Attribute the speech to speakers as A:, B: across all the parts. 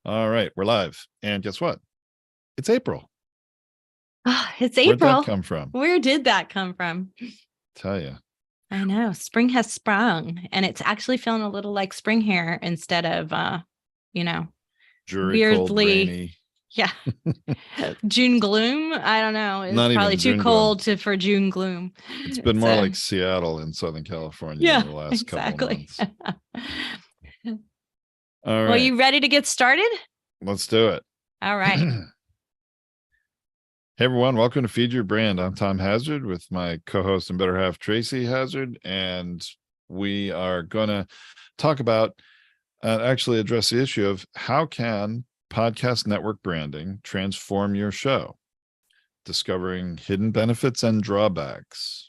A: All right, we're live. And guess what? It's April.
B: It's
A: Where'd that
B: April.
A: come from?
B: Where did that come from?
A: Tell you.
B: I know. Spring has sprung, and it's actually feeling a little like spring here instead of, you know,
A: Dreary, cold,
B: weirdly,
A: rainy.
B: yeah, June gloom. I don't know. It's
A: Not
B: probably
A: even
B: too
A: June gloom.
B: cold for June gloom.
A: It's been
B: It's
A: more like Seattle in Southern California
B: yeah,
A: the last couple of
B: exactly.
A: months. All
B: Well,
A: right,
B: you ready to get started?
A: let's do it.
B: All right.
A: Hey everyone, welcome to Feed Your Brand. I'm Tom Hazard with my co-host and better half Tracy Hazard, and we are going to talk about actually address the issue of how can podcast network branding transform your show, discovering hidden benefits and drawbacks.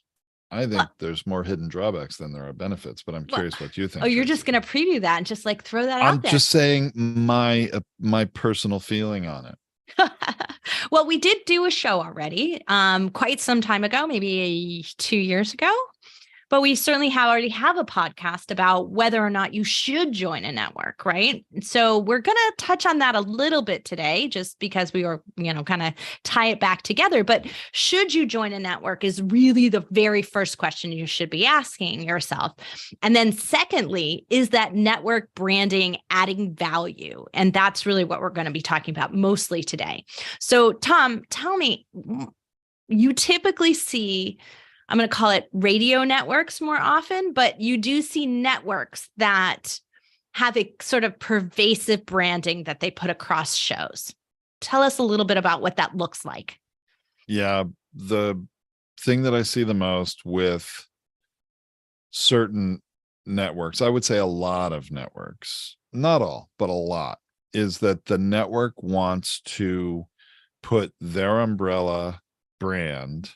A: I think there's more hidden drawbacks than there are benefits, but I'm curious what you think.
B: Oh, you're
A: Tracy.
B: just going to preview that and just like throw that
A: I'm
B: out there.
A: just saying my personal feeling on it.
B: Well, we did do a show already, quite some time ago, maybe 2 years ago. But we certainly already have a podcast about whether or not you should join a network, right? So we're going to touch on that a little bit today, just because we were, kind of tie it back together. But should you join a network is really the very first question you should be asking yourself. And then secondly, is that network branding adding value? And that's really what we're going to be talking about mostly today. So Tom, tell me, you typically see, I'm going to call it radio networks more often, but you do see networks that have a sort of pervasive branding that they put across shows. Tell us a little bit about what that looks like.
A: Yeah, the thing that I see the most with certain networks, I would say a lot of networks, not all, but a lot, is that the network wants to put their umbrella brand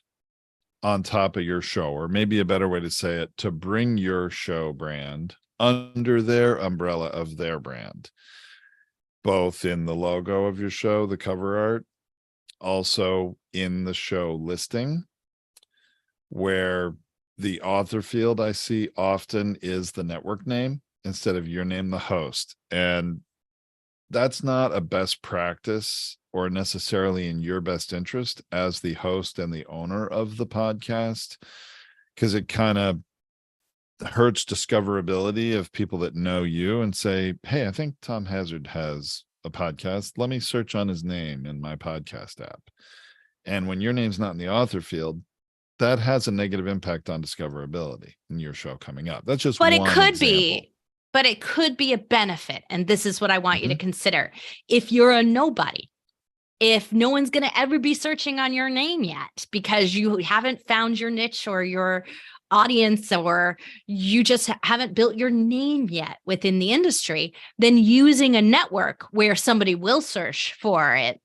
A: on top of your show, or maybe a better way to say it, to bring your show brand under their umbrella of their brand, both in the logo of your show, the cover art, also in the show listing, where the author field I see often is the network name instead of your name, the host. And that's not a best practice or necessarily in your best interest as the host and the owner of the podcast, because it kind of hurts discoverability of people that know you and say, hey, I think Tom Hazard has a podcast. Let me search on his name in my podcast app. And when your name's not in the author field, that has a negative impact on discoverability in your show coming up. That's just one example.
B: But it could be a benefit. And this is what I want you to consider. If you're a nobody, if no one's going to ever be searching on your name yet because you haven't found your niche or your audience, or you just haven't built your name yet within the industry, then using a network where somebody will search for it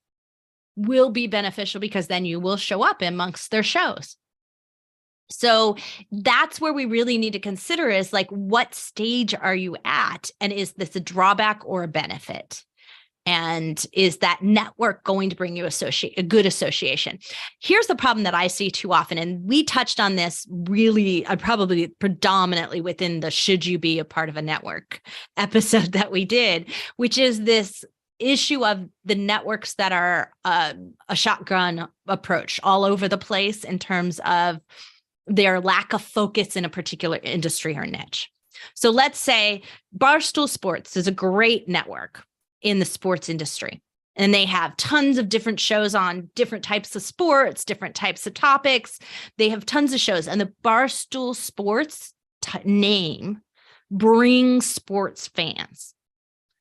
B: will be beneficial, because then you will show up amongst their shows. So that's where we really need to consider is like, what stage are you at? And is this a drawback or a benefit? And is that network going to bring you a good association? Here's the problem that I see too often. And we touched on this really, probably predominantly within the should you be a part of a network episode that we did, which is this issue of the networks that are a shotgun approach all over the place in terms of their lack of focus in a particular industry or niche. So let's say Barstool Sports is a great network in the sports industry, and they have tons of different shows on different types of sports, different types of topics. They have tons of shows, and the Barstool Sports name brings sports fans.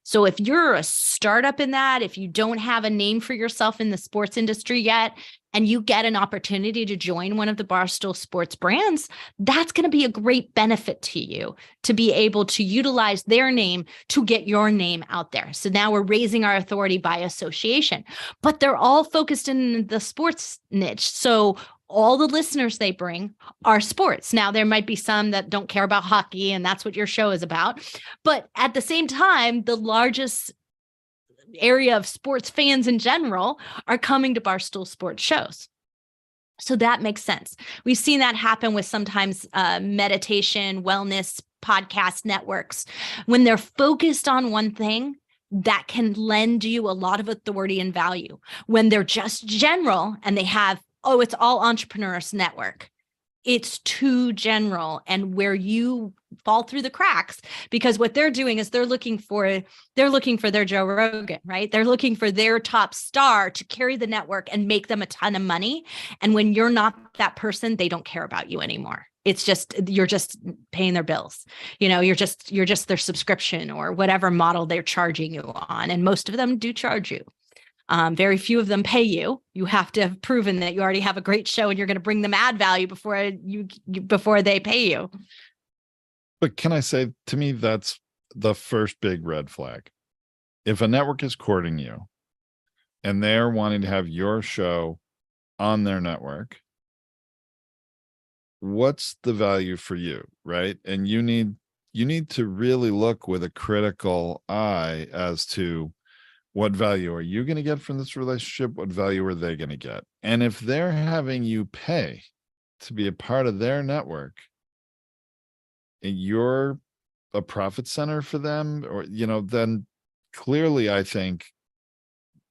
B: So if you're a startup in that, if you don't have a name for yourself in the sports industry yet, and you get an opportunity to join one of the Barstool Sports brands, that's going to be a great benefit to you to be able to utilize their name to get your name out there. So now we're raising our authority by association, but they're all focused in the sports niche. So all the listeners they bring are sports. Now, there might be some that don't care about hockey, and that's what your show is about. But at the same time, the largest area of sports fans in general are coming to Barstool Sports shows. So that makes sense. We've seen that happen with sometimes meditation, wellness, podcast networks. When they're focused on one thing, that can lend you a lot of authority and value. When they're just general and they have, oh, it's all entrepreneurs network, it's too general, and where you fall through the cracks, because what they're doing is they're looking for their Joe Rogan, right? They're looking for their top star to carry the network and make them a ton of money. And when you're not that person, they don't care about you anymore. It's just, you're just paying their bills. You're just their subscription or whatever model they're charging you on. And most of them do charge you. Very few of them pay you. You have to have proven that you already have a great show and you're going to bring them ad value before they pay you.
A: But can I say, to me, that's the first big red flag. If a network is courting you and they're wanting to have your show on their network, what's the value for you, right? And you need to really look with a critical eye as to what value are you going to get from this relationship? What value are they going to get? And if they're having you pay to be a part of their network and you're a profit center for them, or, then clearly I think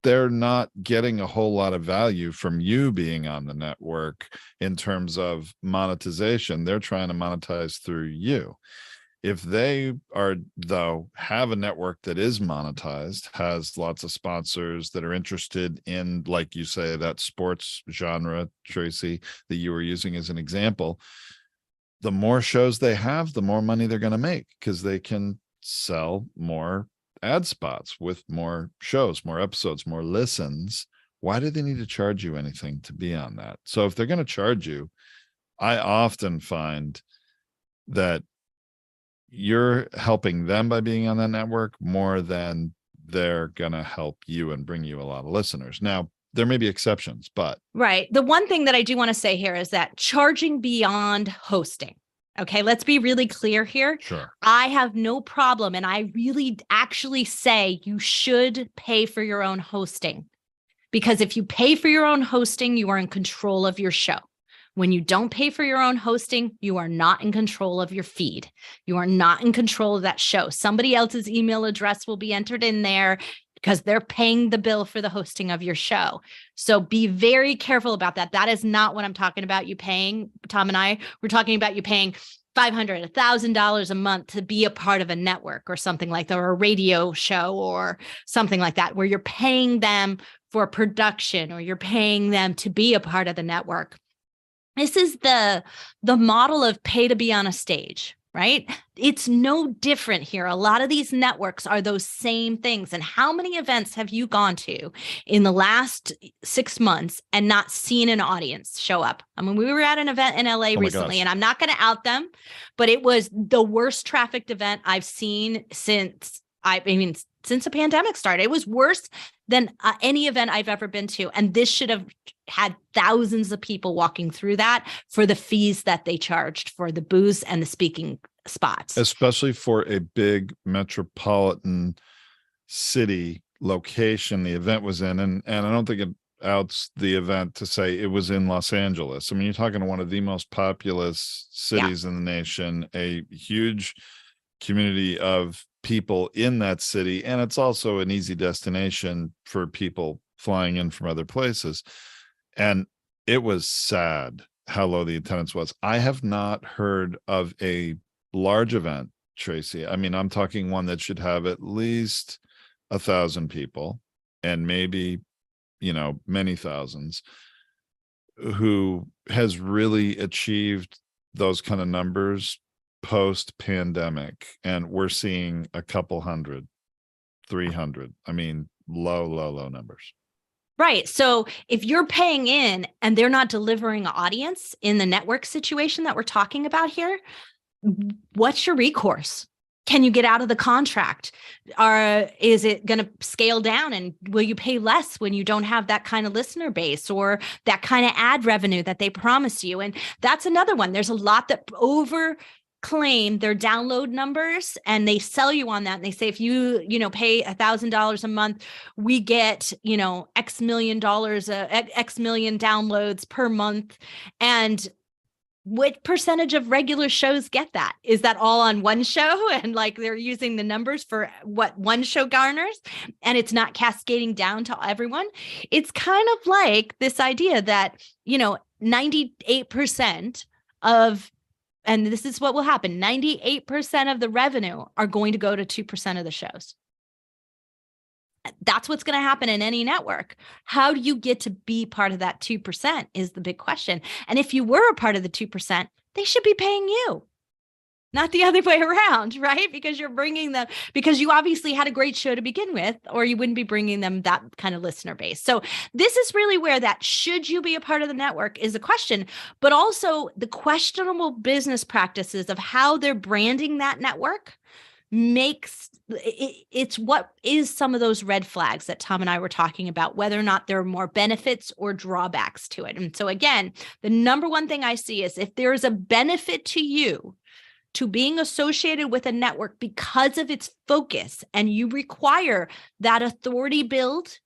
A: they're not getting a whole lot of value from you being on the network in terms of monetization. They're trying to monetize through you. If they are, though, have a network that is monetized, has lots of sponsors that are interested in, like you say, that sports genre, Tracy, that you were using as an example, the more shows they have, the more money they're going to make, because they can sell more ad spots with more shows, more episodes, more listens. Why do they need to charge you anything to be on that? So if they're going to charge you, I often find that you're helping them by being on that network more than they're going to help you and bring you a lot of listeners. Now, there may be exceptions, but.
B: Right. The one thing that I do want to say here is that charging beyond hosting. Okay, let's be really clear here.
A: Sure.
B: I have no problem. And I really actually say you should pay for your own hosting, because if you pay for your own hosting, you are in control of your show. When you don't pay for your own hosting, you are not in control of your feed. You are not in control of that show. Somebody else's email address will be entered in there because they're paying the bill for the hosting of your show. So be very careful about that. That is not what I'm talking about. You paying, Tom and I, we're talking about you paying $500, $1,000 a month to be a part of a network or something like that, or a radio show or something like that, where you're paying them for production or you're paying them to be a part of the network. This is the model of pay to be on a stage, right? It's no different here. A lot of these networks are those same things. And how many events have you gone to in the last 6 months and not seen an audience show up? I mean, we were at an event in LA recently, and I'm not going to out them, but it was the worst trafficked event I've seen since the pandemic started. It was worse than any event I've ever been to. And this should have had thousands of people walking through that for the fees that they charged for the booze and the speaking spots.
A: Especially for a big metropolitan city location the event was in. And I don't think it outs the event to say it was in Los Angeles. I mean, you're talking to one of the most populous cities in the nation, a huge community of people in that city, and it's also an easy destination for people flying in from other places. And it was sad how low the attendance was. I have not heard of a large event, Tracy. I mean, I'm talking one that should have at least 1,000 people and maybe, many thousands, who has really achieved those kind of numbers post-pandemic. And we're seeing a couple hundred, 300. I mean, low numbers.
B: Right. So if you're paying in and they're not delivering an audience in the network situation that we're talking about here, what's your recourse? Can you get out of the contract? Or is it going to scale down, and will you pay less when you don't have that kind of listener base or that kind of ad revenue that they promise you? And that's another one. There's a lot that claim their download numbers, and they sell you on that. And they say, if you pay $1,000 a month, we get, X million downloads per month. And What percentage of regular shows get that? Is that all on one show and like they're using the numbers for what one show garners and it's not cascading down to everyone? It's kind of like this idea that, 98% of, and this is what will happen, 98% of the revenue are going to go to 2% of the shows. That's what's going to happen in any network. How do you get to be part of that 2% is the big question. And if you were a part of the 2%, they should be paying you, not the other way around, right? Because you're bringing them, because you obviously had a great show to begin with, or you wouldn't be bringing them that kind of listener base. So this is really where that should you be a part of the network is a question, but also the questionable business practices of how they're branding that network makes it's what is some of those red flags that Tom and I were talking about, whether or not there are more benefits or drawbacks to it. And so again, the number one thing I see is if there is a benefit to you to being associated with a network because of its focus, and you require that authority build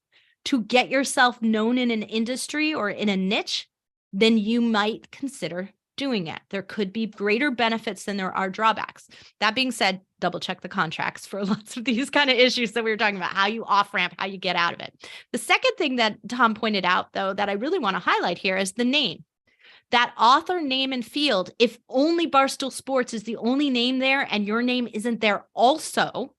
B: to get yourself known in an industry or in a niche, then you might consider doing it. There could be greater benefits than there are drawbacks. That being said, double check the contracts for lots of these kind of issues that we were talking about, how you off ramp, how you get out of it. The second thing that Tom pointed out, though, that I really want to highlight here is the name. That author name and field, if only Barstool Sports is the only name there and your name isn't there also,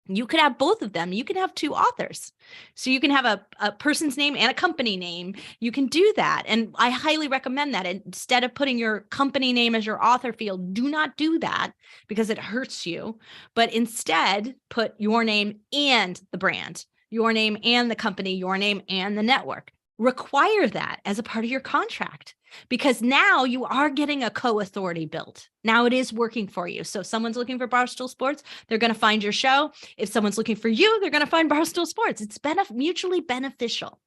B: you could have both of them. You can have two authors. So you can have a person's name and a company name. You can do that. And I highly recommend that. Instead of putting your company name as your author field, do not do that because it hurts you. But instead, put your name and the brand, your name and the company, your name and the network. Require that as a part of your contract. Because now you are getting a co-authority built. Now it is working for you. So if someone's looking for Barstool Sports, they're going to find your show. If someone's looking for you, they're going to find Barstool Sports. It's mutually beneficial.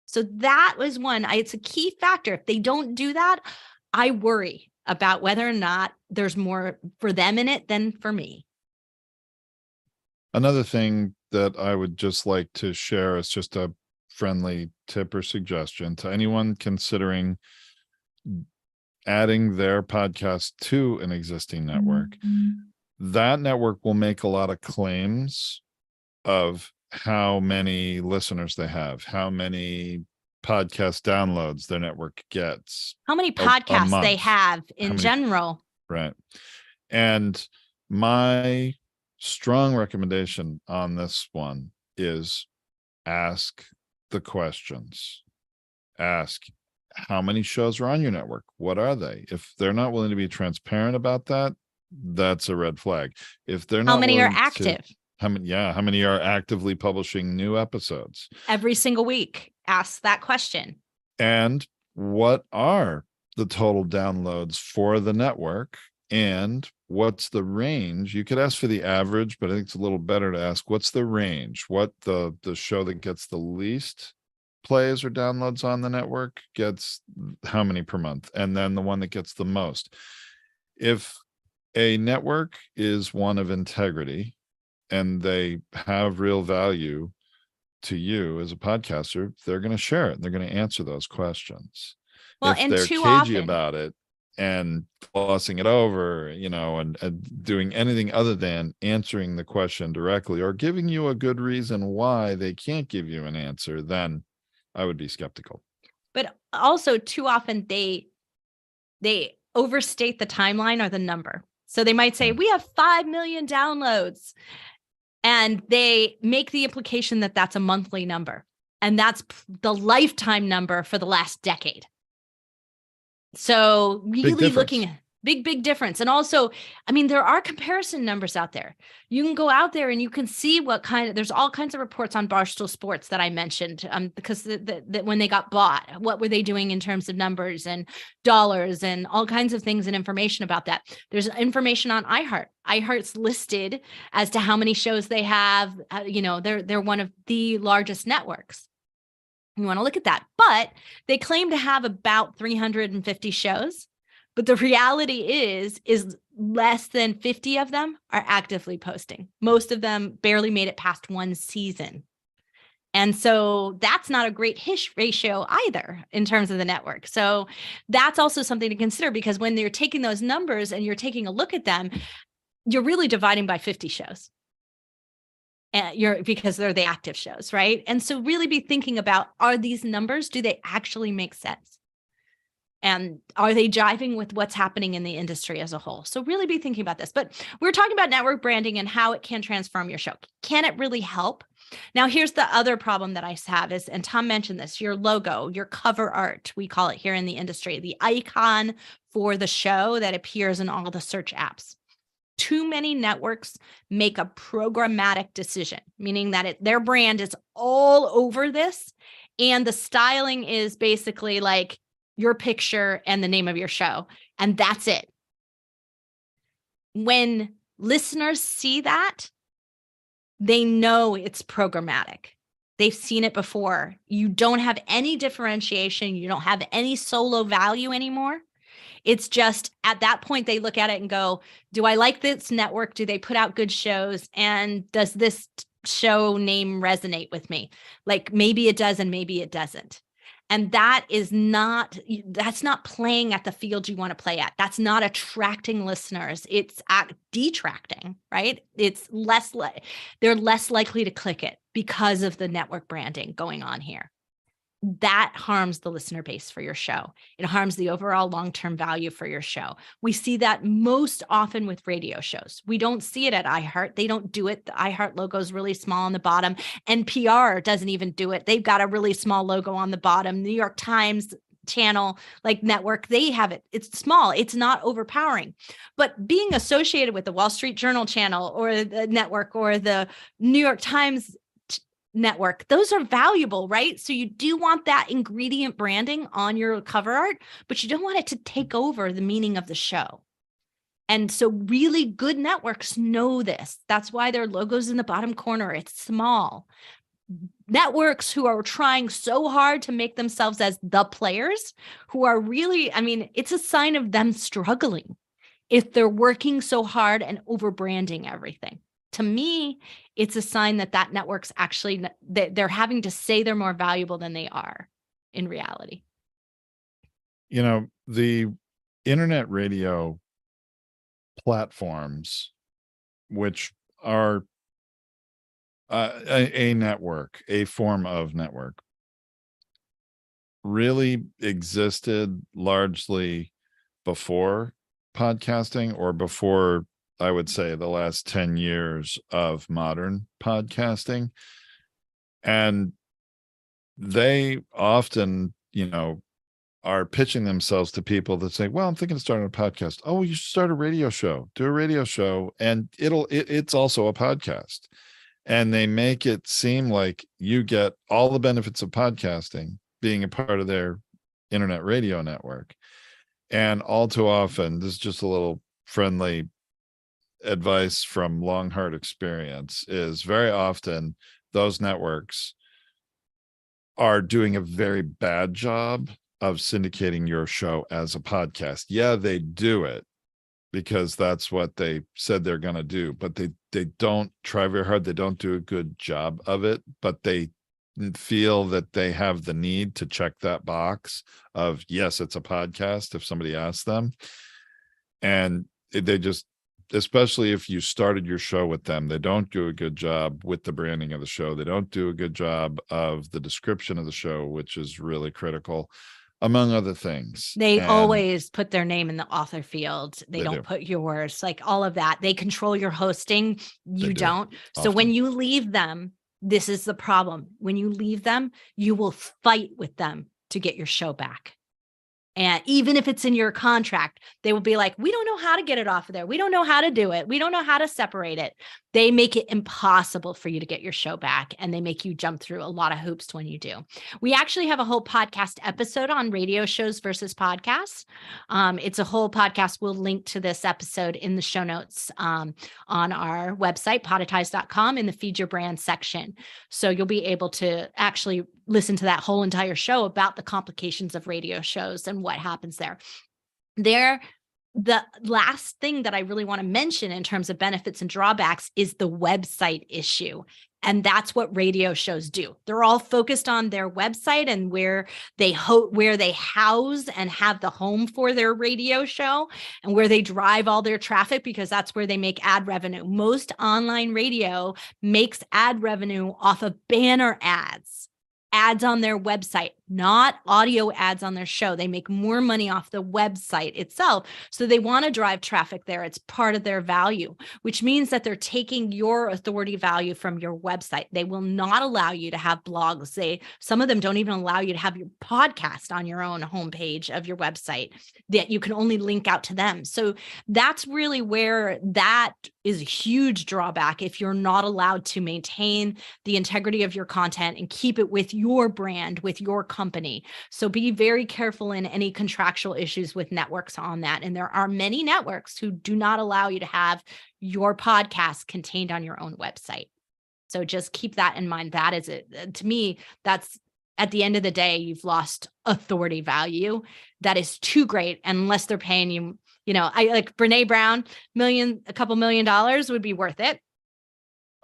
B: So that was one. It's a key factor. If they don't do that, I worry about whether or not there's more for them in it than for me.
A: Another thing that I would just like to share is just a friendly tip or suggestion to anyone considering adding their podcast to an existing network. That network will make a lot of claims of how many listeners they have, how many podcast downloads their network gets,
B: how many podcasts they have in general.
A: Right. And my strong recommendation on this one is ask the questions. Ask, how many shows are on your network? What are they? If they're not willing to be transparent about that, that's a red flag. If they're not,
B: how many are active?
A: How many are actively publishing new episodes?
B: Every single week. Ask that question.
A: And what are the total downloads for the network? And what's the range? You could ask for the average, but I think it's a little better to ask what's the range? What the show that gets the least plays or downloads on the network gets how many per month, and then the one that gets the most. If a network is one of integrity and they have real value to you as a podcaster, they're going to share it and they're going to answer those questions.
B: Well,
A: if
B: and
A: they're
B: too
A: cagey
B: often
A: about it and glossing it over, and doing anything other than answering the question directly or giving you a good reason why they can't give you an answer, then I would be skeptical.
B: But also too often they overstate the timeline or the number. So they might say, we have 5 million downloads, and they make the implication that that's a monthly number. And that's the lifetime number for the last decade. So really looking at big difference. And also, I mean, there are comparison numbers out there. You can go out there and you can see there's all kinds of reports on Barstool Sports that I mentioned, because when they got bought, what were they doing in terms of numbers and dollars and all kinds of things and information about that. There's information on iHeart. iHeart's listed as to how many shows they have. They're one of the largest networks. You want to look at that, but they claim to have about 350 shows. But the reality is less than 50 of them are actively posting. Most of them barely made it past one season. And so that's not a great hit ratio either in terms of the network. So that's also something to consider, because when you're taking those numbers and you're taking a look at them, you're really dividing by 50 shows. And because they're the active shows, right? And so really be thinking about, are these numbers, do they actually make sense? And are they jiving with what's happening in the industry as a whole? So really be thinking about this. But we're talking about network branding and how it can transform your show. Can it really help? Now, here's the other problem that I have is, and Tom mentioned this, your logo, your cover art, we call it here in the industry, the icon for the show that appears in all the search apps. Too many networks make a programmatic decision, meaning that their brand is all over this. And the styling is basically like your picture and the name of your show, and that's it. When listeners see that, they know it's programmatic. They've seen it before. You don't have any differentiation. You don't have any solo value anymore. It's just at that point, they look at it and go, do I like this network? Do they put out good shows? And does this show name resonate with me? Like maybe it does and maybe it doesn't. And that's not playing at the field you want to play at. That's not attracting listeners. It's detracting, right? They're less likely to click it because of the network branding going on here. That harms the listener base for your show. It harms the overall long-term value for your show. We see that most often with radio shows. We don't see it at iHeart. They don't do it. The iHeart logo is really small on the bottom. NPR doesn't even do it. They've got a really small logo on the bottom. New York Times channel, like network, they have it. It's small. It's not overpowering. But being associated with the Wall Street Journal channel or the network or the New York Times network, those are valuable, right? So you do want that ingredient branding on your cover art, but you don't want it to take over the meaning of the show. And so really good networks know this. That's why their logo's in the bottom corner. It's small. Networks who are trying so hard to make themselves as the players, who are really, it's a sign of them struggling if they're working so hard and over branding everything. To me, it's a sign that network's actually, they're having to say they're more valuable than they are in reality.
A: The internet radio platforms, which are a network, a form of network, really existed largely before podcasting, or before, I would say, the last 10 years of modern podcasting. And they often, are pitching themselves to people that say, well, I'm thinking of starting a podcast. Oh, you should start a radio show, do a radio show. And it's also a podcast. And they make it seem like you get all the benefits of podcasting being a part of their internet radio network. And all too often, this is just a little friendly advice from long, hard experience, is very often those networks are doing a very bad job of syndicating your show as a podcast. Yeah, they do it because that's what they said they're going to do, but they don't try very hard. They don't do a good job of it, but they feel that they have the need to check that box of, yes, it's a podcast, if somebody asks them. And they just, especially if you started your show with them, they don't do a good job with the branding of the show. They don't do a good job of the description of the show, which is really critical, among other things.
B: They always put their name in the author field. They don't put yours, like all of that. They control your hosting. You don't. So when you leave them, this is the problem. When you leave them, you will fight with them to get your show back. And even if it's in your contract, they will be like, we don't know how to get it off of there. We don't know how to do it. We don't know how to separate it. They make it impossible for you to get your show back. And they make you jump through a lot of hoops when you do. We actually have a whole podcast episode on radio shows versus podcasts. It's a whole podcast. We'll link to this episode in the show notes on our website, podetize.com, in the Feed Your Brand section. So you'll be able to actually listen to that whole entire show about the complications of radio shows and what happens there. The last thing that I really want to mention in terms of benefits and drawbacks is the website issue. And that's what radio shows do. They're all focused on their website and where they house and have the home for their radio show and where they drive all their traffic, because that's where they make ad revenue. Most online radio makes ad revenue off of banner ads on their website, not audio ads on their show. They make more money off the website itself. So they want to drive traffic there. It's part of their value, which means that they're taking your authority value from your website. They will not allow you to have blogs. Some of them don't even allow you to have your podcast on your own homepage of your website, that you can only link out to them. So that's really where that is a huge drawback if you're not allowed to maintain the integrity of your content and keep it with your brand, with your company. So be very careful in any contractual issues with networks on that. And there are many networks who do not allow you to have your podcast contained on your own website. So just keep that in mind. That is it. To me, that's at the end of the day, you've lost authority value. That is too great unless they're paying you. I like Brene Brown, a couple $1 million would be worth it.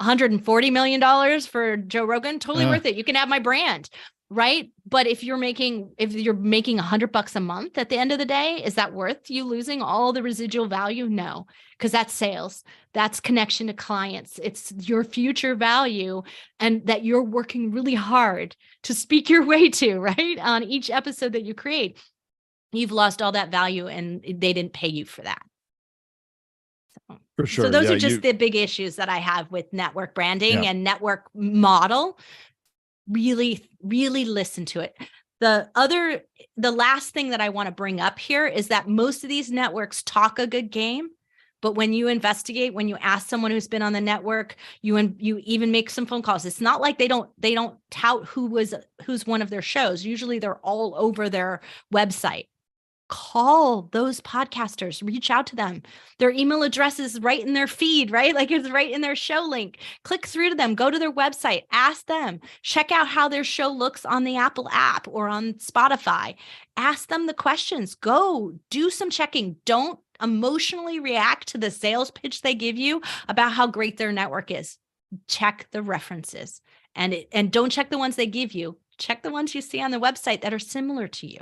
B: $140 million for Joe Rogan, totally worth it. You can have my brand, right? But if you're making $100 a month at the end of the day, is that worth you losing all the residual value? No, because that's sales. That's connection to clients. It's your future value, and that you're working really hard to speak your way to, right? On each episode that you create. You've lost all that value and they didn't pay you for that.
A: For sure.
B: So those are just the big issues that I have with network branding and network model. Really, really listen to it. The last thing that I want to bring up here is that most of these networks talk a good game, but when you investigate, when you ask someone who's been on the network, you even make some phone calls. It's not like they don't tout who's one of their shows. Usually they're all over their website. Call those podcasters, reach out to them. Their email address is right in their feed, right? Like it's right in their show link. Click through to them, go to their website, ask them, check out how their show looks on the Apple app or on Spotify. Ask them the questions, go do some checking. Don't emotionally react to the sales pitch they give you about how great their network is. Check the references and don't check the ones they give you. Check the ones you see on the website that are similar to you.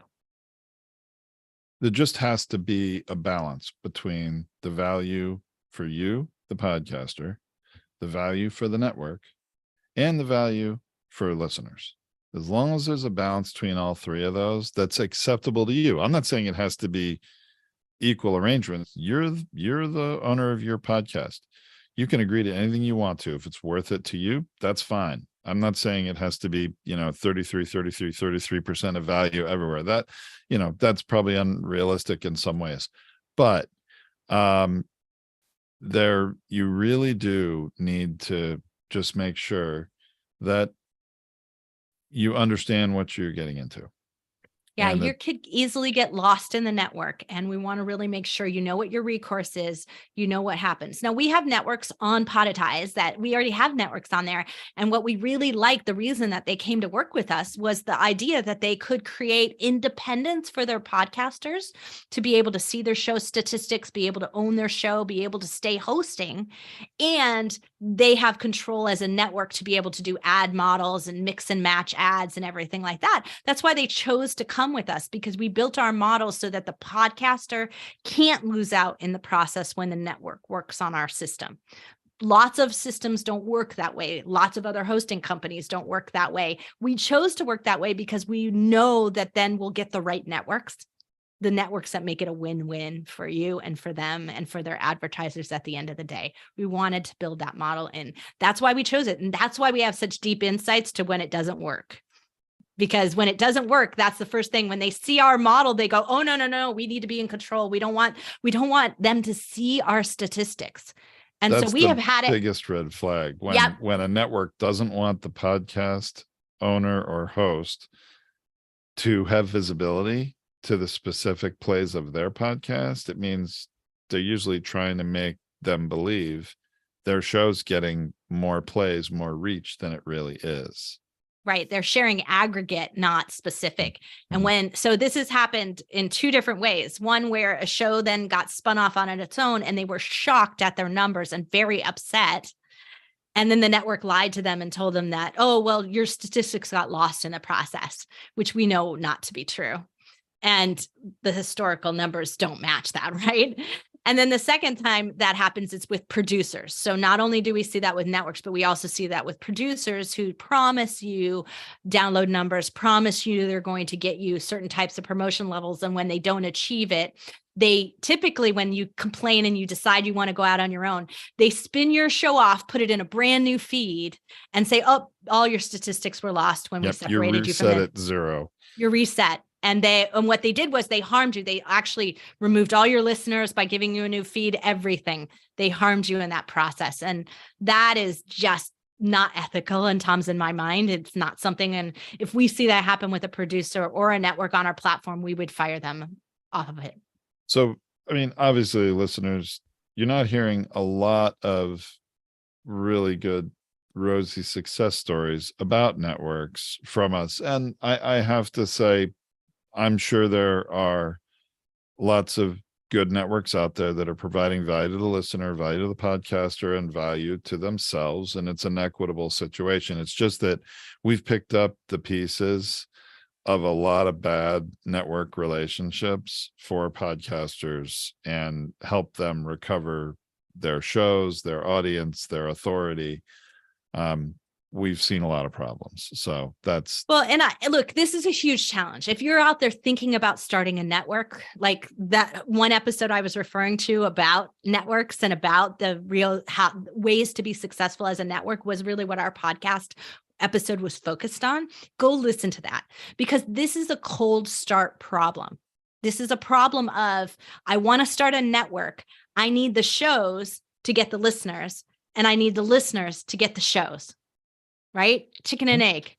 A: There just has to be a balance between the value for you, the podcaster, the value for the network, and the value for listeners. As long as there's a balance between all three of those, that's acceptable to you. I'm not saying it has to be equal arrangements. You're the owner of your podcast. You can agree to anything you want to. If it's worth it to you, that's fine. I'm not saying it has to be, 33% of value everywhere. That's probably unrealistic in some ways. But you really do need to just make sure that you understand what you're getting into. Yeah, you
B: could easily get lost in the network, and we want to really make sure you know what your recourse is, you know what happens. Now, we have networks on Podetize that we already have networks on there, and what we really like, the reason that they came to work with us was the idea that they could create independence for their podcasters to be able to see their show statistics, be able to own their show, be able to stay hosting, and they have control as a network to be able to do ad models and mix and match ads and everything like that. That's why they chose to come with us, because we built our model so that the podcaster can't lose out in the process when the network works on our system. Lots of systems don't work that way. Lots of other hosting companies don't work that way. We chose to work that way because we know that then we'll get the right networks, the networks that make it a win-win for you and for them and for their advertisers at the end of the day. We wanted to build that model, and that's why we chose it. And that's why we have such deep insights to when it doesn't work. Because when it doesn't work, that's the first thing. When they see our model, they go, "Oh, no, we need to be in control. We don't want them to see our statistics." And
A: that's
B: so we have had it.
A: Biggest red flag when a network doesn't want the podcast owner or host to have visibility to the specific plays of their podcast. It means they're usually trying to make them believe their show's getting more plays, more reach than it really is.
B: Right. They're sharing aggregate, not specific. And so this has happened in two different ways. One where a show then got spun off on its own and they were shocked at their numbers and very upset. And then the network lied to them and told them that, oh, well, your statistics got lost in the process, which we know not to be true. And the historical numbers don't match that, right? And then the second time that happens, it's with producers. So not only do we see that with networks, but we also see that with producers who promise you download numbers, promise you they're going to get you certain types of promotion levels. And when they don't achieve it, they typically, when you complain and you decide you want to go out on your own, they spin your show off, put it in a brand new feed and say, oh, all your statistics were lost when we separated you from it.
A: You're reset at 0.
B: You're reset. And what they did was they harmed you. They actually removed all your listeners by giving you a new feed, everything. They harmed you in that process. And that is just not ethical in Tom's in my mind. It's not something. And if we see that happen with a producer or a network on our platform, we would fire them off of it.
A: So, I mean, obviously, listeners, you're not hearing a lot of really good, rosy success stories about networks from us. And I have to say, I'm sure there are lots of good networks out there that are providing value to the listener, value to the podcaster, and value to themselves. And it's an equitable situation. It's just that we've picked up the pieces of a lot of bad network relationships for podcasters and help them recover their shows, their audience, their authority. We've seen a lot of problems. So that's
B: and look, this is a huge challenge. If you're out there thinking about starting a network, like that one episode I was referring to about networks and about the real ways to be successful as a network was really what our podcast episode was focused on. Go listen to that, because this is a cold start problem. This is a problem of, I want to start a network. I need the shows to get the listeners, and I need the listeners to get the shows. Right? Chicken and egg,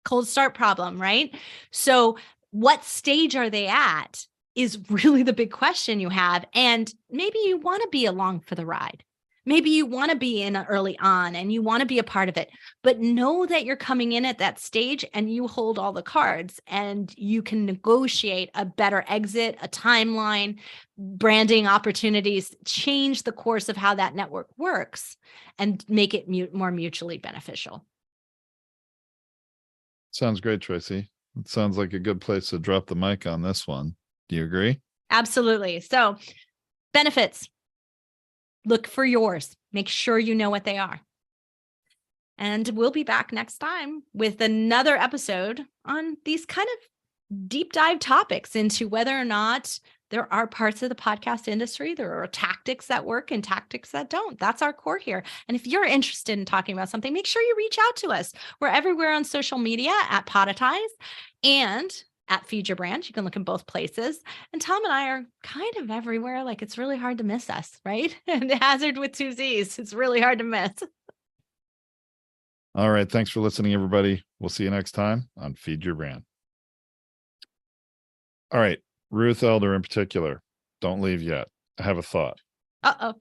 B: cold start problem, right? So what stage are they at is really the big question you have. And maybe you want to be along for the ride. Maybe you want to be in early on and you want to be a part of it, but know that you're coming in at that stage and you hold all the cards and you can negotiate a better exit, a timeline, branding opportunities, change the course of how that network works and make it more mutually beneficial.
A: Sounds great, Tracy. It sounds like a good place to drop the mic on this one. Do you agree?
B: Absolutely. So, benefits. Look for yours. Make sure you know what they are. And we'll be back next time with another episode on these kind of deep dive topics into whether or not there are parts of the podcast industry, there are tactics that work and tactics that don't. That's our core here. And if you're interested in talking about something, make sure you reach out to us. We're everywhere on social media at Podetize and at Feed Your Brand. You can look in both places. And Tom and I are kind of everywhere. Like, it's really hard to miss us, right? And Hazard with 2 Z's. It's really hard to miss.
A: All right. Thanks for listening, everybody. We'll see you next time on Feed Your Brand. All right. Ruth Elder in particular, don't leave yet. I have a thought.
B: Uh-oh.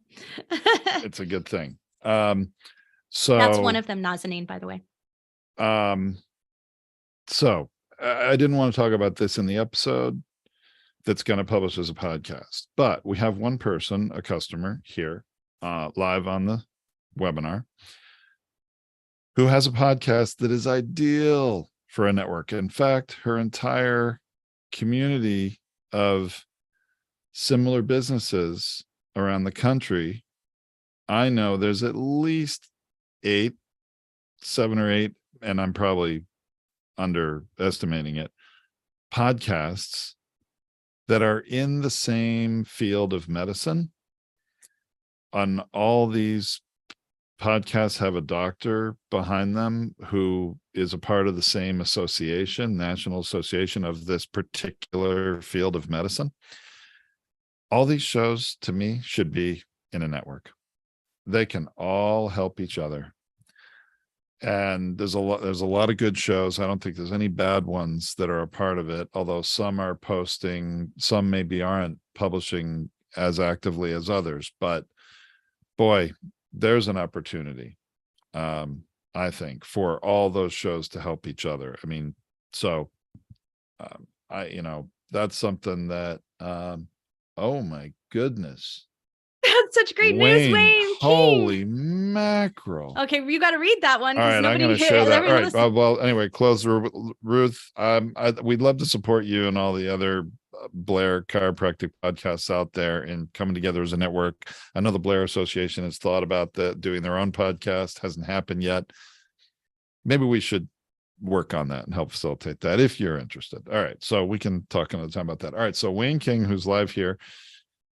A: It's a good thing.
B: So that's one of them, Nazanin, by the way.
A: So I didn't want to talk about this in the episode that's going to publish as a podcast, but we have one person, a customer here, live on the webinar, who has a podcast that is ideal for a network. In fact, her entire community of similar businesses around the country, I know there's at least 7 or 8, and I'm probably underestimating it, podcasts that are in the same field of medicine. On all these podcasts have a doctor behind them who is a part of the same association, National Association of this particular field of medicine. All these shows, to me, should be in a network. They can all help each other. And there's a lot of good shows. I don't think there's any bad ones that are a part of it, although some are posting, some maybe aren't publishing as actively as others. But boy, there's an opportunity, I think, for all those shows to help each other. I mean, so that's something that, oh my goodness.
B: That's such great news, Wayne.
A: Holy mackerel.
B: Okay, you got to read that one.
A: All right, I'm going to share that. All right. Well, anyway, close, Ruth. We'd love to support you and all the other Blair chiropractic podcasts out there and coming together as a network. I know the Blair Association has thought about doing their own podcast. Hasn't happened yet. Maybe we should work on that and help facilitate that if you're interested. All right, so we can talk another time about that. All right, so Wayne King, who's live here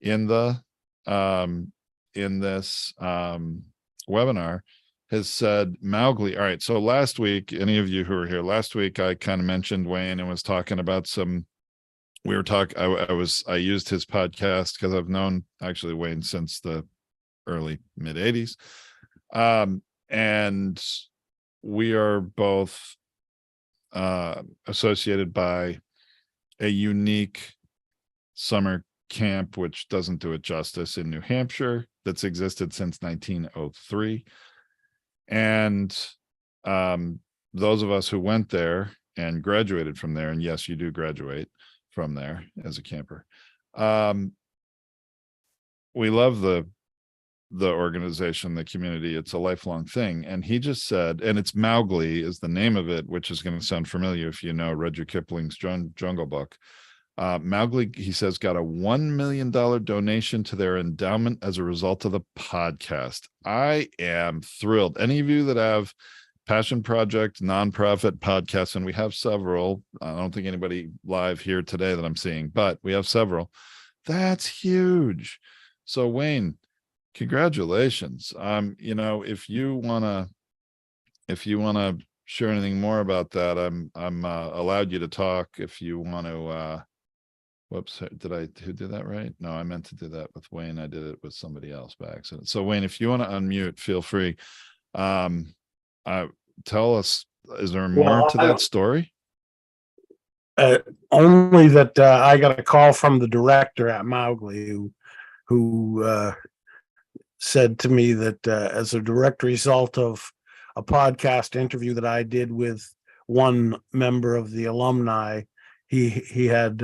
A: in the in this webinar, has said Mowgli. All right, so last week, any of you who were here last week, I kind of mentioned Wayne and was talking about some. We were talking. I used his podcast because I've known actually Wayne since the early mid '80s, and we are both associated by a unique summer camp, which doesn't do it justice, in New Hampshire, that's existed since 1903. And those of us who went there and graduated from there, and yes, you do graduate from there as a camper, we love the organization, the community. It's a lifelong thing. And he just said, and it's Mowgli is the name of it, which is going to sound familiar if you know Rudyard Kipling's Jungle Book. Mowgli, he says, got a $1 million donation to their endowment as a result of the podcast. I am thrilled. Any of you that have passion project, nonprofit podcasts, and we have several, I don't think anybody live here today that I'm seeing, but we have several. That's huge. So Wayne, congratulations. If you want to share anything more about that, I'm allowed you to talk. If you want to, whoops, who did that right? No, I meant to do that with Wayne. I did it with somebody else by accident. So Wayne, if you want to unmute, feel free. Tell us, is there more to that story?
C: Only that I got a call from the director at Mowgli who said to me that as a direct result of a podcast interview that I did with one member of the alumni, he had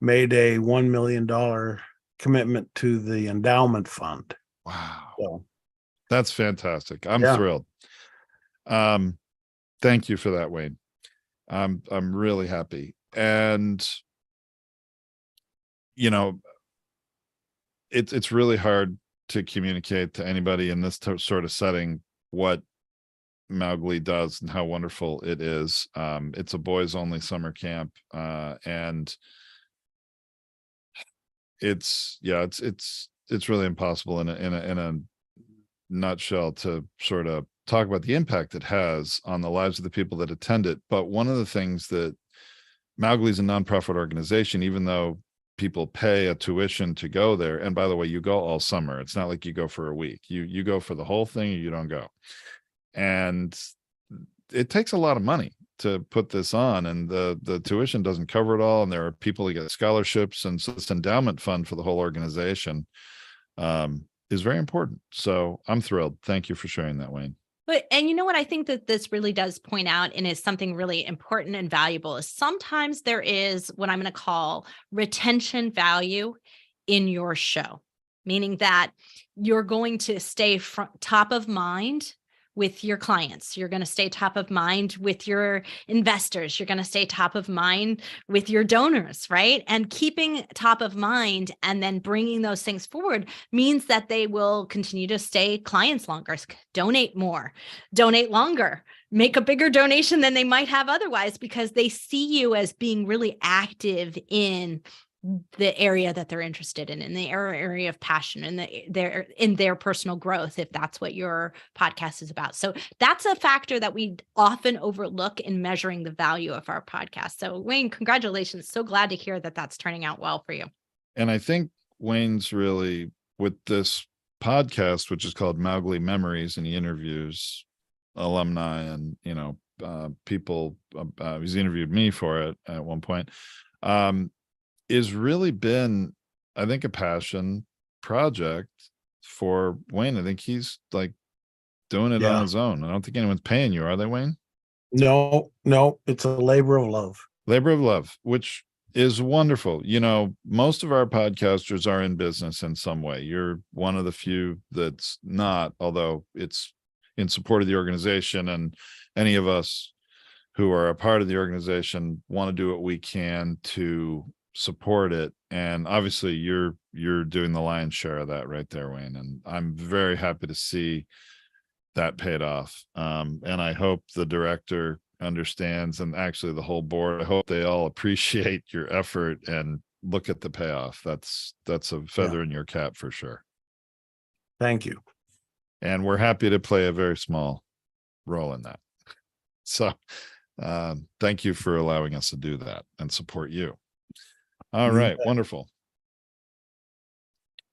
C: made a $1 million commitment to the endowment fund.
A: Wow.
C: So,
A: that's fantastic. I'm thrilled. Thank you for that, Wayne. I'm really happy. And it's really hard to communicate to anybody in this sort of setting what Mowgli does and how wonderful it is. It's a boys only summer camp, and it's really impossible in a nutshell to sort of talk about the impact it has on the lives of the people that attend it. But one of the things that Mowgli is a nonprofit organization, even though people pay a tuition to go there. And by the way, you go all summer. It's not like you go for a week. You go for the whole thing, or you don't go. And it takes a lot of money to put this on, and the tuition doesn't cover it all. And there are people who get scholarships, and so this endowment fund for the whole organization is very important. So I'm thrilled. Thank you for sharing that, Wayne.
B: And you know what I think that this really does point out, and is something really important and valuable, is sometimes there is what I'm going to call retention value in your show, meaning that you're going to stay top of mind with your clients. You're going to stay top of mind with your investors. You're going to stay top of mind with your donors, right? And keeping top of mind and then bringing those things forward means that they will continue to stay clients longer, donate more, donate longer, make a bigger donation than they might have otherwise, because they see you as being really active in the area that they're interested in the area of passion, and in their personal growth, if that's what your podcast is about. So that's a factor that we often overlook in measuring the value of our podcast. So Wayne, congratulations. So glad to hear that that's turning out well for you.
A: And I think Wayne's really, with this podcast, which is called Mowgli Memories, and he interviews alumni and, people, he's interviewed me for it at one point, is really been, I think, a passion project for Wayne. I think he's like doing it on his own. I don't think anyone's paying you, are they, Wayne?
C: No, it's a labor of love.
A: Labor of love, which is wonderful. You know, most of our podcasters are in business in some way. You're one of the few that's not, although it's in support of the organization, and any of us who are a part of the organization want to do what we can to support it. And obviously you're doing the lion's share of that right there, Wayne. And I'm very happy to see that paid off. And I hope the director understands, and actually the whole board, I hope they all appreciate your effort and look at the payoff. That's a feather in your cap for sure.
C: Thank you.
A: And we're happy to play a very small role in that. So thank you for allowing us to do that and support you. All right, wonderful.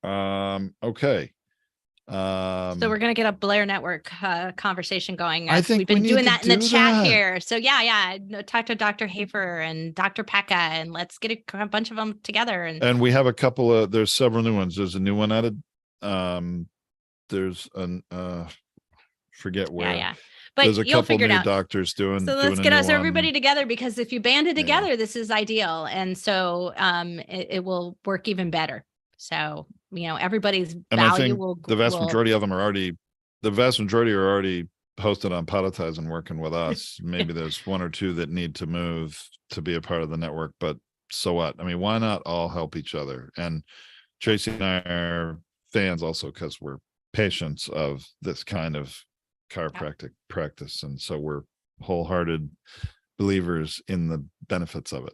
A: Okay.
B: So we're gonna get a Blair Network conversation going.
A: I think
B: we've been
A: we
B: doing
A: need
B: that
A: to
B: in the
A: do
B: chat
A: that.
B: here. So yeah, talk to Dr. Hafer and Dr. Pekka, and let's get a bunch of them together.
A: And we have a couple of, there's several new ones. There's a new one added. There's an forget where.
B: Yeah. But
A: there's a
B: you'll
A: couple
B: figure it
A: new
B: out.
A: doctors doing.
B: So let's get us everybody together, because if you band it together, this is ideal. And so it will work even better. So, you know, everybody's
A: and
B: value
A: I think
B: will.
A: The vast majority are already posted on Podetize and working with us. Maybe there's one or two that need to move to be a part of the network, but so what? I mean, why not all help each other? And Tracy and I are fans also because we're patients of this kind of chiropractic practice. And so we're wholehearted believers in the benefits of it.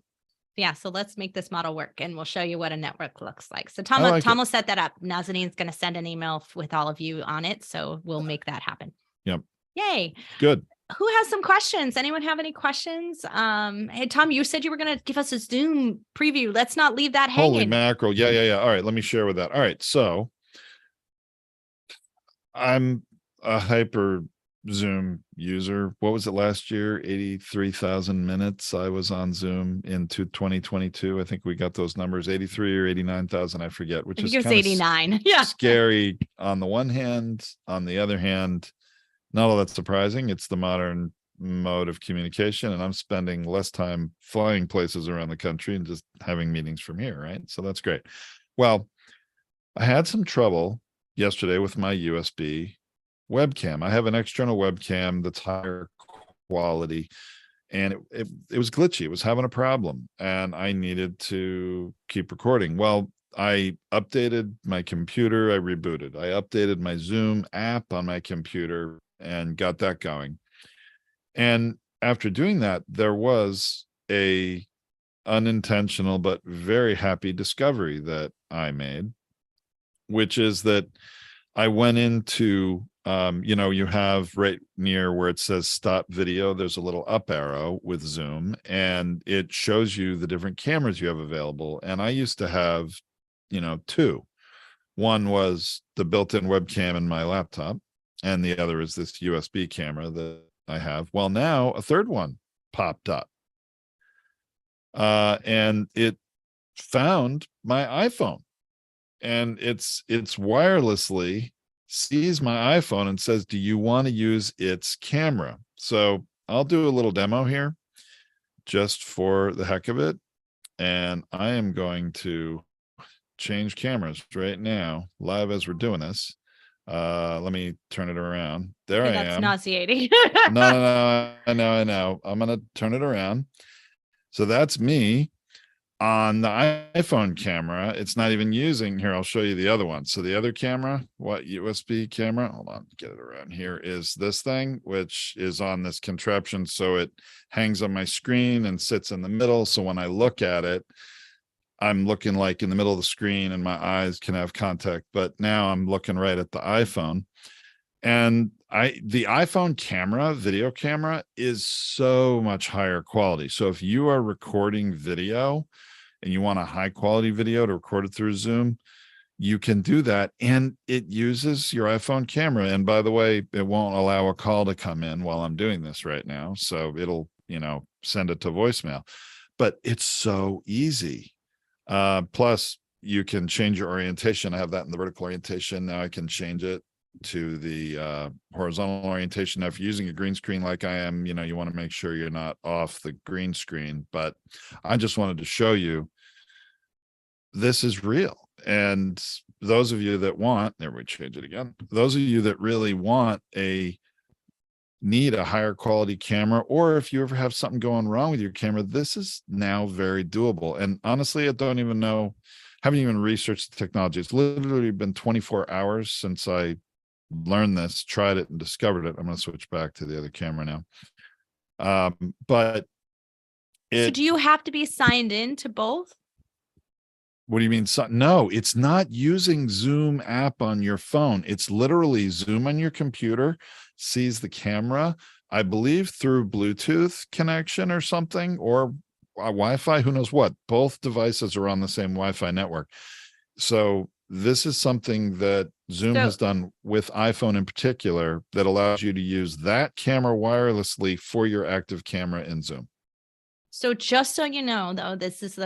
B: Yeah. So let's make this model work, and we'll show you what a network looks like. So Tom will set that up. Nazanine's going to send an email with all of you on it. So we'll make that happen.
A: Yep.
B: Yay.
A: Good.
B: Who has some questions? Anyone have any questions? Hey, Tom, you said you were going to give us a Zoom preview. Let's not leave that hanging.
A: Holy mackerel. Yeah. All right. Let me share with that. All right. So I'm a hyper Zoom user. What was it last year? 83,000 minutes I was on Zoom into 2022. I think we got those numbers, 83 or 89,000. I forget, which is kind of
B: 89. Yeah.
A: Scary on the one hand. On the other hand, not all that surprising. It's the modern mode of communication, and I'm spending less time flying places around the country and just having meetings from here. Right. So that's great. Well, I had some trouble yesterday with my USB webcam. I have an external webcam that's higher quality, and it was glitchy. It was having a problem, and I needed to keep recording. Well, I updated my computer. I rebooted. I updated my Zoom app on my computer and got that going. And after doing that, there was a unintentional but very happy discovery that I made, which is that I went into you have right near where it says stop video, there's a little up arrow with Zoom, and it shows you the different cameras you have available. And I used to have, two. One was the built-in webcam in my laptop, and the other is this USB camera that I have. Well, now a third one popped up. And it found my iPhone, and it's wirelessly sees my iPhone and says, do you want to use its camera? So I'll do a little demo here just for the heck of it. And I am going to change cameras right now, live as we're doing this. Let me turn it around. There I am.
B: That's nauseating.
A: No, I know. I'm going to turn it around. So that's me on the iPhone camera. It's not even using here. I'll show you the other one. So the other camera, what USB camera? Hold on, get it around here. Is this thing, which is on this contraption. So it hangs on my screen and sits in the middle. So when I look at it, I'm looking like in the middle of the screen and my eyes can have contact. But now I'm looking right at the iPhone. And the iPhone camera, video camera, is so much higher quality. So if you are recording video and you want a high quality video to record it through Zoom, you can do that. And it uses your iPhone camera. And by the way, it won't allow a call to come in while I'm doing this right now. So it'll, send it to voicemail. But it's so easy. Plus, you can change your orientation. I have that in the vertical orientation. Now I can change it to the horizontal orientation. Now, if you're using a green screen like I am, you want to make sure you're not off the green screen, but I just wanted to show you this is real. And those of you that want, there we change it again. Those of you that really need a higher quality camera, or if you ever have something going wrong with your camera, this is now very doable. And honestly, I don't even know, haven't even researched the technology. It's literally been 24 hours since I learned this, tried it, and discovered it. I'm going to switch back to the other camera now. But
B: So do you have to be signed in to both?
A: What do you mean? No, it's not using Zoom app on your phone. It's literally Zoom on your computer, sees the camera, I believe through Bluetooth connection or something, or Wi-Fi, who knows what. Both devices are on the same Wi-Fi network. So this is something that Zoom has done with iPhone in particular that allows you to use that camera wirelessly for your active camera in Zoom.
B: So just so you know, though, this is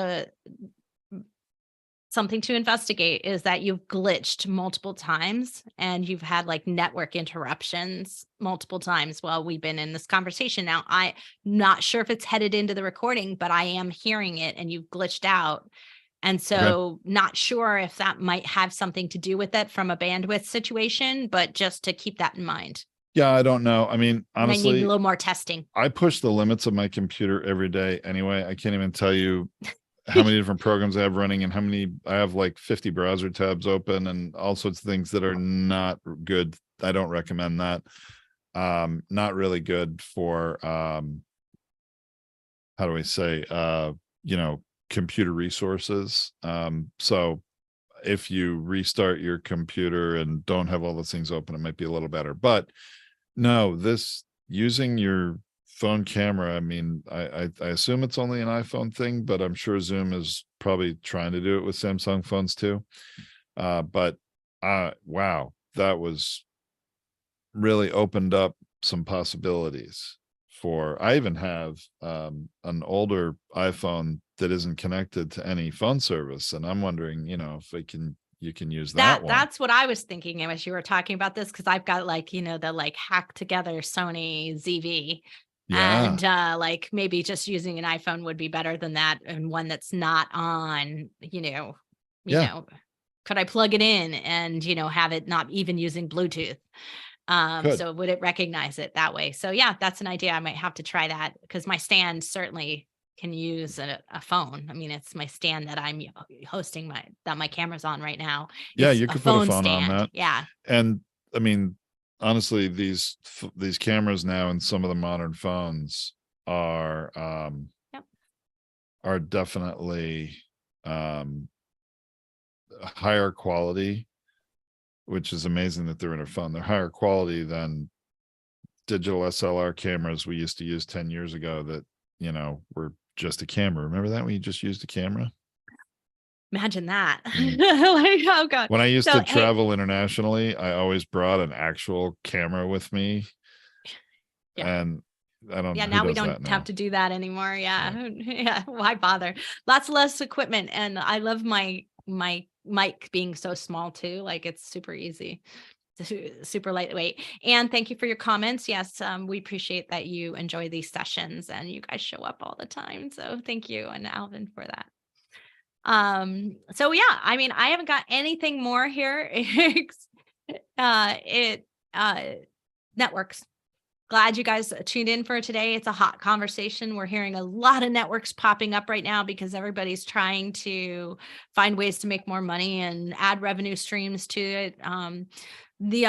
B: something to investigate, is that you've glitched multiple times and you've had like network interruptions multiple times while we've been in this conversation. Now, I'm not sure if it's headed into the recording, but I am hearing it and you've glitched out. And so not sure if that might have something to do with it from a bandwidth situation, but just to keep that in mind.
A: Yeah, I don't know. I mean, honestly,
B: I need a little more testing.
A: I push the limits of my computer every day anyway. I can't even tell you how many different programs I have running and how many. I have like 50 browser tabs open and all sorts of things that are not good. I don't recommend that. Not really good for how do I say computer resources. So if you restart your computer and don't have all those things open, it might be a little better. But no, this using your phone camera, I mean, I assume it's only an iPhone thing, but I'm sure Zoom is probably trying to do it with Samsung phones too. But wow, that was really opened up some possibilities for. I even have an older iPhone that isn't connected to any phone service, and I'm wondering, if you can use that one.
B: That's what I was thinking as you were talking about this, because I've got like, the like hacked together Sony ZV.
A: Yeah.
B: And like maybe just using an iPhone would be better than that, and one that's not on, could I plug it in and, have it not even using Bluetooth? So would it recognize it that way? So yeah, that's an idea. I might have to try that, because my stand certainly can use a phone. I mean, it's my stand that I'm hosting my camera's on right now.
A: Yeah,
B: It's
A: you could put a phone
B: stand.
A: on that.
B: Yeah.
A: And I mean, honestly, these cameras now in some of the modern phones are definitely higher quality, which is amazing that they're in a phone. They're higher quality than digital SLR cameras we used to use 10 years ago that, were just a camera. Remember that when you just used a camera?
B: Imagine that. Like, oh God.
A: When I used to travel internationally, I always brought an actual camera with me.
B: Yeah.
A: And I don't.
B: Yeah, now we don't have to do that anymore. Yeah. Yeah. Why bother? Lots less equipment. And I love my mic being so small too. Like, it's super easy. Super lightweight. And thank you for your comments. Yes, we appreciate that you enjoy these sessions and you guys show up all the time. So thank you, and Alvin, for that. So yeah, I mean, I haven't got anything more here. Networks. Glad you guys tuned in for today. It's a hot conversation. We're hearing a lot of networks popping up right now because everybody's trying to find ways to make more money and add revenue streams to it. The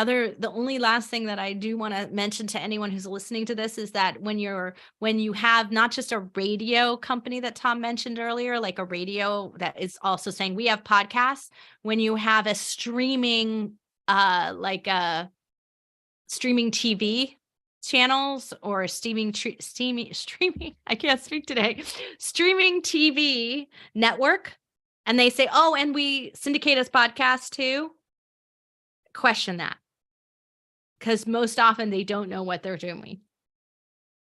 B: only last thing that I do want to mention to anyone who's listening to this is that when you have not just a radio company that Tom mentioned earlier, like a radio that is also saying we have podcasts, when you have a streaming, like a streaming TV channels or streaming, I can't speak today, streaming TV network, and they say, oh, and we syndicate as podcasts too, question that, because most often they don't know what they're doing.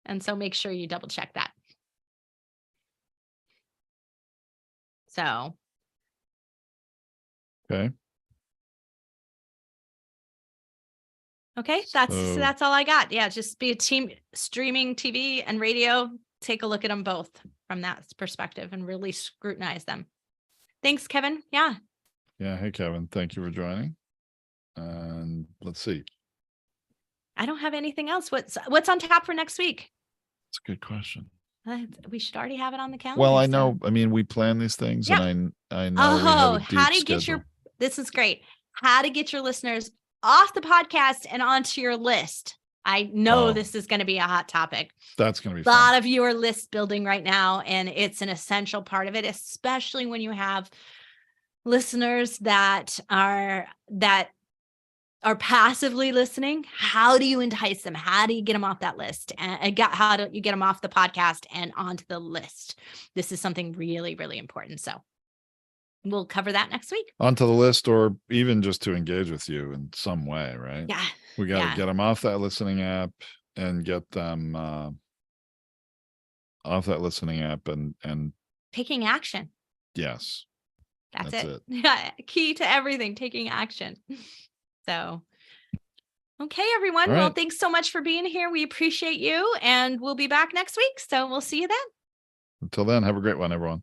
B: And so make sure you double check that. So.
A: Okay.
B: Okay, that's all I got. Yeah, just be a team streaming TV and radio. Take a look at them both from that perspective and really scrutinize them. Thanks, Kevin. Yeah.
A: Yeah. Hey, Kevin. Thank you for joining. And let's see.
B: I don't have anything else. What's on tap for next week?
A: It's a good question.
B: We should already have it on the calendar.
A: Well, I know. I mean, we plan these things,
B: Yeah.
A: and I know we have a deep
B: how to
A: schedule.
B: get your. This is great. How to get your listeners off the podcast and onto your list. I know this is going to be a hot topic.
A: That's going to be
B: a lot
A: fun.
B: of you are list building right now, and it's an essential part of it, especially when you have listeners that are passively listening. How do you entice them? How do you get them off that list? And how do you get them off the podcast and onto the list? This is something really, really important. So we'll cover that next week.
A: Onto the list, or even just to engage with you in some way, right?
B: Yeah.
A: We got to get them off that listening app and get them off that listening app and
B: taking action.
A: Yes.
B: That's it. Yeah. Key to everything, taking action. So, okay, everyone. Well, thanks so much for being here. We appreciate you, and we'll be back next week. So we'll see you then.
A: Until then, have a great one, everyone.